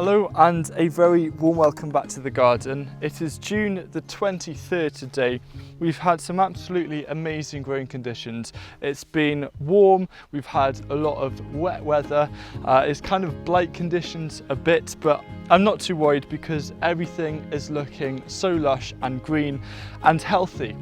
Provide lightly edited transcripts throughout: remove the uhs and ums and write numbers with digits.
Hello and a very warm welcome back to the garden. It is June the 23rd today. We've had some absolutely amazing growing conditions. It's been warm, we've had a lot of wet weather. It's kind of blight conditions a bit, but I'm not too worried because everything is looking so lush and green and healthy.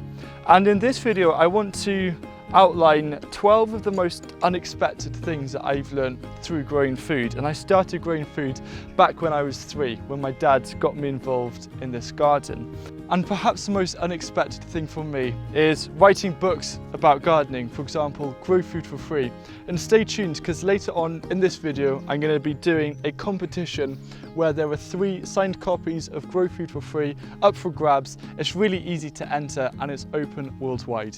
And in this video I want to outline 12 of the most unexpected things that I've learned through growing food. And I started growing food back when I was 3, when my dad got me involved in this garden. And perhaps the most unexpected thing for me is writing books about gardening, for example, Grow Food for Free. And stay tuned because later on in this video I'm going to be doing a competition where there are 3 signed copies of Grow Food for Free up for grabs. It's really easy to enter and it's open worldwide.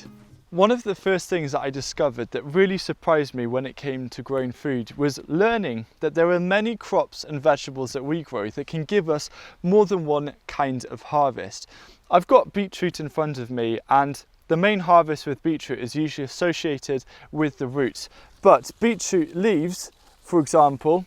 One of the first things that I discovered that really surprised me when it came to growing food was learning that there are many crops and vegetables that we grow that can give us more than one kind of harvest. I've got beetroot in front of me, and the main harvest with beetroot is usually associated with the roots. But beetroot leaves, for example,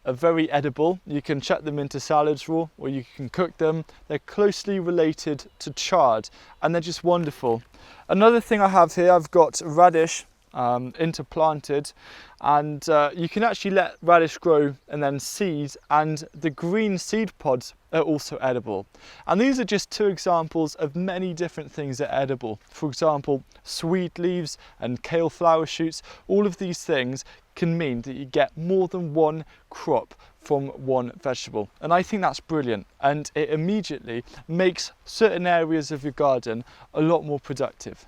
are very edible. You can chuck them into salads raw or you can cook them. They're closely related to chard and they're just wonderful. Another thing I have here, I've got radish interplanted, and you can actually let radish grow and then seed, and the green seed pods are also edible. And these are just 2 examples of many different things that are edible. For example, sweet leaves and kale flower shoots, all of these things can mean that you get more than one crop from one vegetable. And I think that's brilliant, and it immediately makes certain areas of your garden a lot more productive.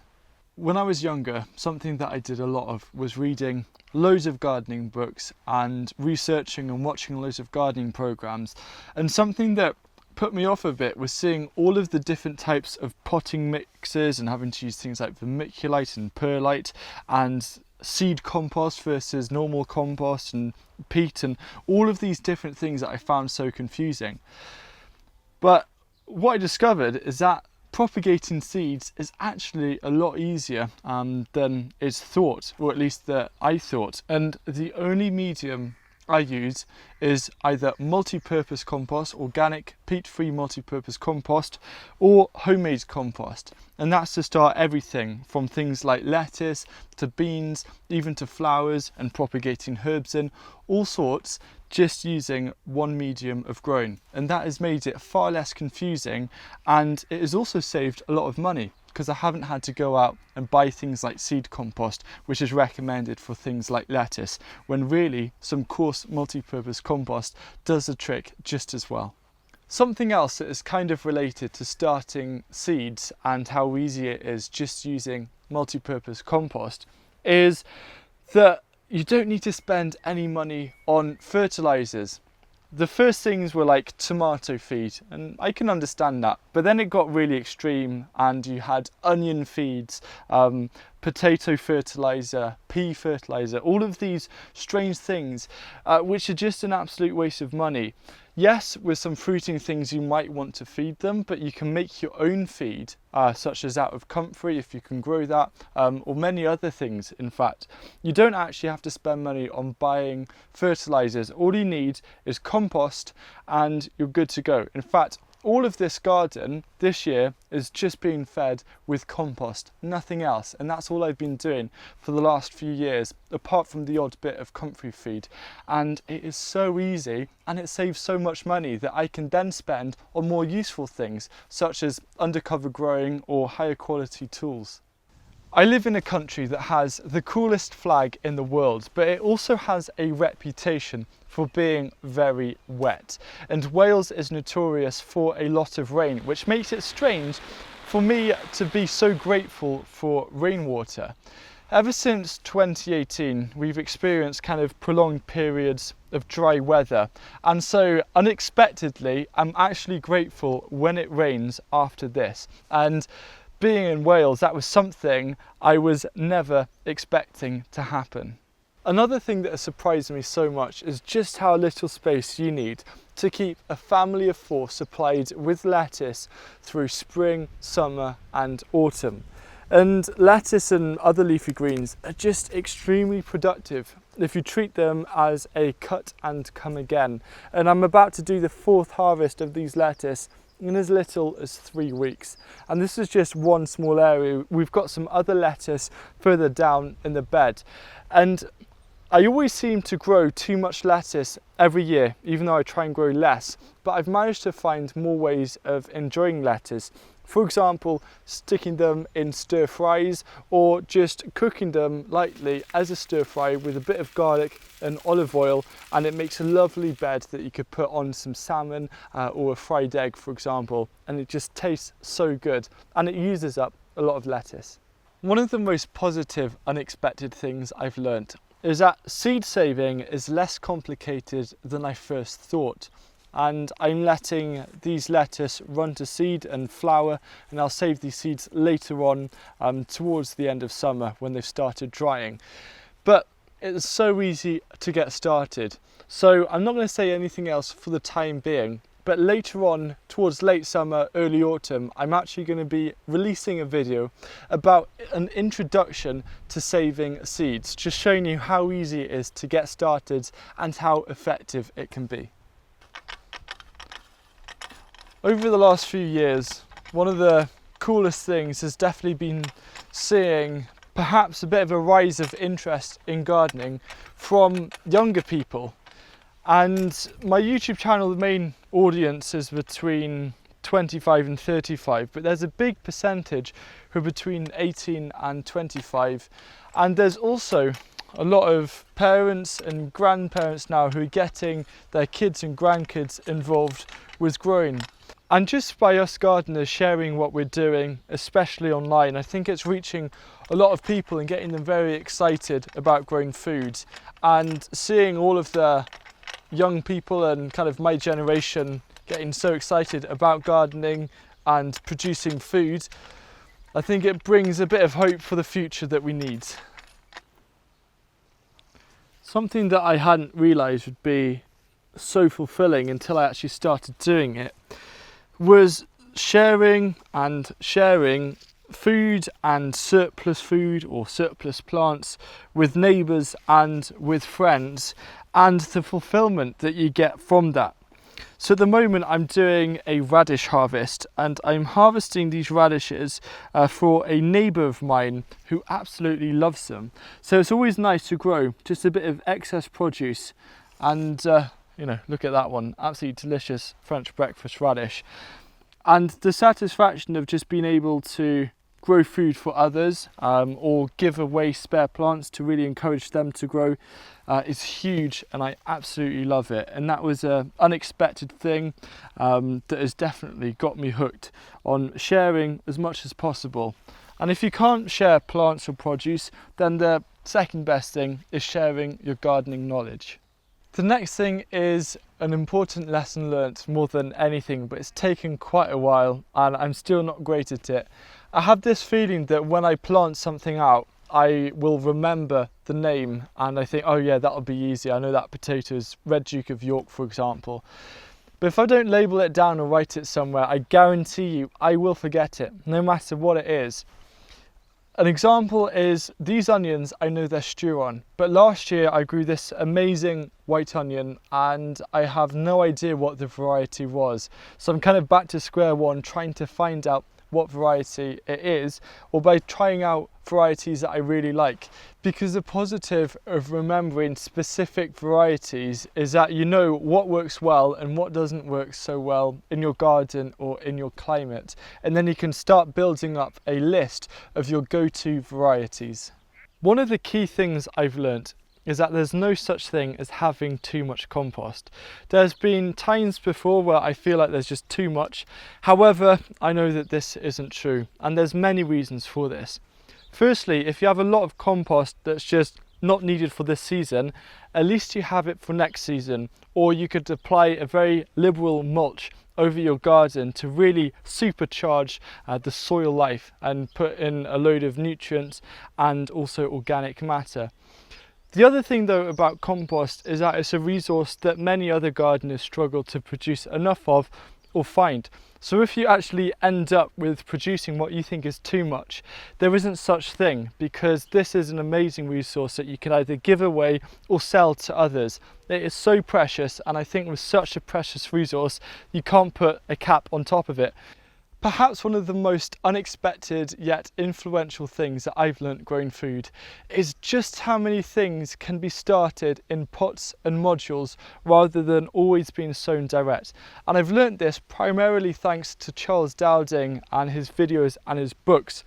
When I was younger, something that I did a lot of was reading loads of gardening books and researching and watching loads of gardening programs. And something that put me off a bit was seeing all of the different types of potting mixes and having to use things like vermiculite and perlite and seed compost versus normal compost and peat and all of these different things that I found so confusing. But what I discovered is that propagating seeds is actually a lot easier than it's thought, or at least that I thought. And the only medium I use is either multi-purpose compost, organic peat-free multi-purpose compost, or homemade compost. And that's to start everything from things like lettuce to beans, even to flowers and propagating herbs in, all sorts, just using one medium of growing. And that has made it far less confusing, and it has also saved a lot of money because I haven't had to go out and buy things like seed compost, which is recommended for things like lettuce, when really some coarse multi-purpose compost does the trick just as well. Something else that is kind of related to starting seeds and how easy it is just using multi-purpose compost is that you don't need to spend any money on fertilizers. The first things were like tomato feed, and I can understand that, but then it got really extreme and you had onion feeds, potato fertilizer, pea fertilizer, all of these strange things which are just an absolute waste of money. Yes, with some fruiting things you might want to feed them, but you can make your own feed, such as out of comfrey if you can grow that, or many other things. In fact, you don't actually have to spend money on buying fertilizers. All you need is compost and you're good to go. In fact, all of this garden this year is just being fed with compost, nothing else. And that's all I've been doing for the last few years, apart from the odd bit of comfrey feed. And it is so easy and it saves so much money that I can then spend on more useful things, such as undercover growing or higher quality tools. I live in a country that has the coolest flag in the world, but it also has a reputation for being very wet. And Wales is notorious for a lot of rain, which makes it strange for me to be so grateful for rainwater. Ever since 2018, we've experienced kind of prolonged periods of dry weather. And so unexpectedly, I'm actually grateful when it rains after this. And being in Wales, that was something I was never expecting to happen. Another thing that has surprised me so much is just how little space you need to keep a family of 4 supplied with lettuce through spring, summer and autumn. And lettuce and other leafy greens are just extremely productive if you treat them as a cut and come again. And I'm about to do the 4th harvest of these lettuce in as little as 3 weeks. And this is just one small area. We've got some other lettuce further down in the bed. And I always seem to grow too much lettuce every year, even though I try and grow less. But I've managed to find more ways of enjoying lettuce. For example, sticking them in stir fries or just cooking them lightly as a stir fry with a bit of garlic and olive oil, and it makes a lovely bed that you could put on some salmon or a fried egg, for example, and it just tastes so good and it uses up a lot of lettuce. One of the most positive, unexpected things I've learnt is that seed saving is less complicated than I first thought. And I'm letting these lettuce run to seed and flower, and I'll save these seeds later on towards the end of summer when they've started drying. But it's so easy to get started, so I'm not going to say anything else for the time being. But later on, towards late summer, early autumn, I'm actually going to be releasing a video about an introduction to saving seeds, just showing you how easy it is to get started and how effective it can be. Over the last few years, one of the coolest things has definitely been seeing perhaps a bit of a rise of interest in gardening from younger people. And my YouTube channel, the main audience is between 25 and 35, but there's a big percentage who are between 18 and 25. And there's also a lot of parents and grandparents now who are getting their kids and grandkids involved with growing. And just by us gardeners sharing what we're doing, especially online, I think it's reaching a lot of people and getting them very excited about growing food. And seeing all of the young people and kind of my generation getting so excited about gardening and producing food, I think it brings a bit of hope for the future that we need. Something that I hadn't realised would be so fulfilling until I actually started doing it was sharing food and surplus or surplus plants with neighbours and with friends, and the fulfilment that you get from that. So at the moment I'm doing a radish harvest, and I'm harvesting these radishes for a neighbour of mine who absolutely loves them. So it's always nice to grow just a bit of excess produce. And you know, look at that one, absolutely delicious French breakfast radish. And the satisfaction of just being able to grow food for others or give away spare plants to really encourage them to grow is huge, and I absolutely love it. And that was an unexpected thing that has definitely got me hooked on sharing as much as possible. And if you can't share plants or produce, then the second best thing is sharing your gardening knowledge. The next thing is an important lesson learnt more than anything, but it's taken quite a while and I'm still not great at it. I have this feeling that when I plant something out, I will remember the name and I think, oh yeah, that'll be easy. I know that potato is Red Duke of York, for example. But if I don't label it down or write it somewhere, I guarantee you I will forget it, no matter what it is. An example is these onions, I know they're stew on, but last year I grew this amazing white onion and I have no idea what the variety was. So I'm kind of back to square one, trying to find out what variety it is, or by trying out varieties that I really like. Because the positive of remembering specific varieties is that you know what works well and what doesn't work so well in your garden or in your climate, and then you can start building up a list of your go-to varieties. One of the key things I've learnt is that there's no such thing as having too much compost. There's been times before where I feel like there's just too much. However, I know that this isn't true, and there's many reasons for this. Firstly, if you have a lot of compost that's just not needed for this season, at least you have it for next season, or you could apply a very liberal mulch over your garden to really supercharge the soil life and put in a load of nutrients and also organic matter. The other thing though about compost is that it's a resource that many other gardeners struggle to produce enough of or find. So if you actually end up with producing what you think is too much, there isn't such thing, because this is an amazing resource that you can either give away or sell to others. It is so precious, and I think with such a precious resource, you can't put a cap on top of it. Perhaps one of the most unexpected yet influential things that I've learnt growing food is just how many things can be started in pots and modules rather than always being sown direct. And I've learnt this primarily thanks to Charles Dowding and his videos and his books.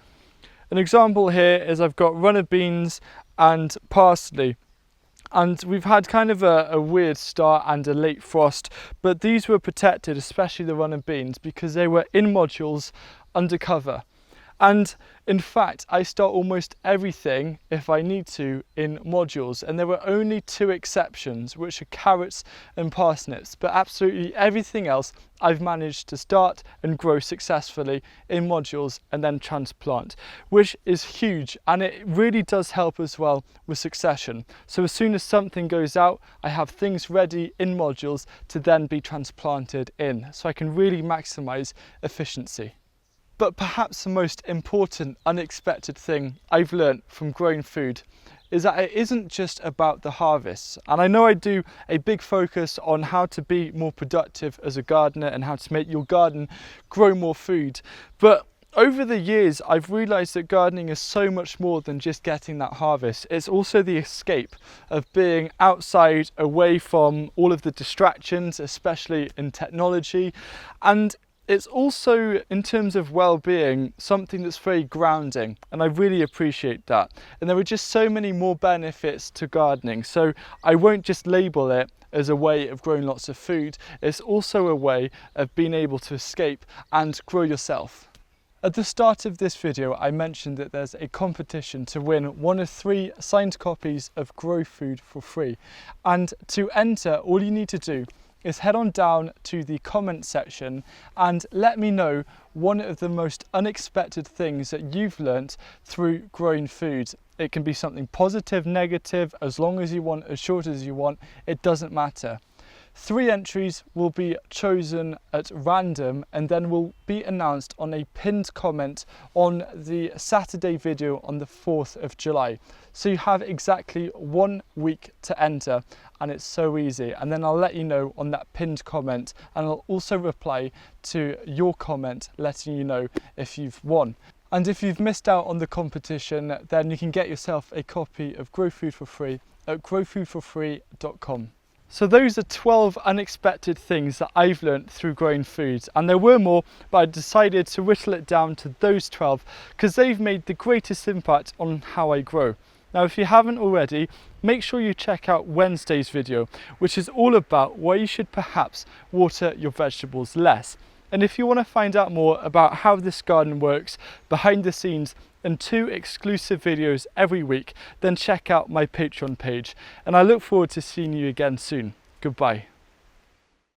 An example here is I've got runner beans and parsley. And we've had kind of a weird start and a late frost, but these were protected, especially the runner beans, because they were in modules undercover. And in fact, I start almost everything, if I need to, in modules. And there were only 2 exceptions, which are carrots and parsnips. But absolutely everything else I've managed to start and grow successfully in modules and then transplant, which is huge. And it really does help as well with succession. So as soon as something goes out, I have things ready in modules to then be transplanted in. So I can really maximize efficiency. But perhaps the most important unexpected thing I've learnt from growing food is that it isn't just about the harvests. And I know I do a big focus on how to be more productive as a gardener and how to make your garden grow more food. But over the years, I've realised that gardening is so much more than just getting that harvest. It's also the escape of being outside, away from all of the distractions, especially in technology. And it's also, in terms of well-being, something that's very grounding, and I really appreciate that. And there are just so many more benefits to gardening, so I won't just label it as a way of growing lots of food. It's also a way of being able to escape and grow yourself. At the start of this video, I mentioned that there's a competition to win one of 3 signed copies of Grow Food for free. And to enter, all you need to do is head on down to the comment section and let me know one of the most unexpected things that you've learnt through growing food. It can be something positive, negative, as long as you want, as short as you want, it doesn't matter. 3 entries will be chosen at random and then will be announced on a pinned comment on the Saturday video on the 4th of July. So you have exactly 1 week to enter, and it's so easy. And then I'll let you know on that pinned comment, and I'll also reply to your comment letting you know if you've won. And if you've missed out on the competition, then you can get yourself a copy of Grow Food for free at growfoodforfree.com. So those are 12 unexpected things that I've learnt through growing food, and there were more, but I decided to whittle it down to those 12 because they've made the greatest impact on how I grow. Now, if you haven't already, make sure you check out Wednesday's video, which is all about why you should perhaps water your vegetables less. And if you want to find out more about how this garden works behind the scenes and 2 exclusive videos every week, then check out my Patreon page. And I look forward to seeing you again soon. Goodbye.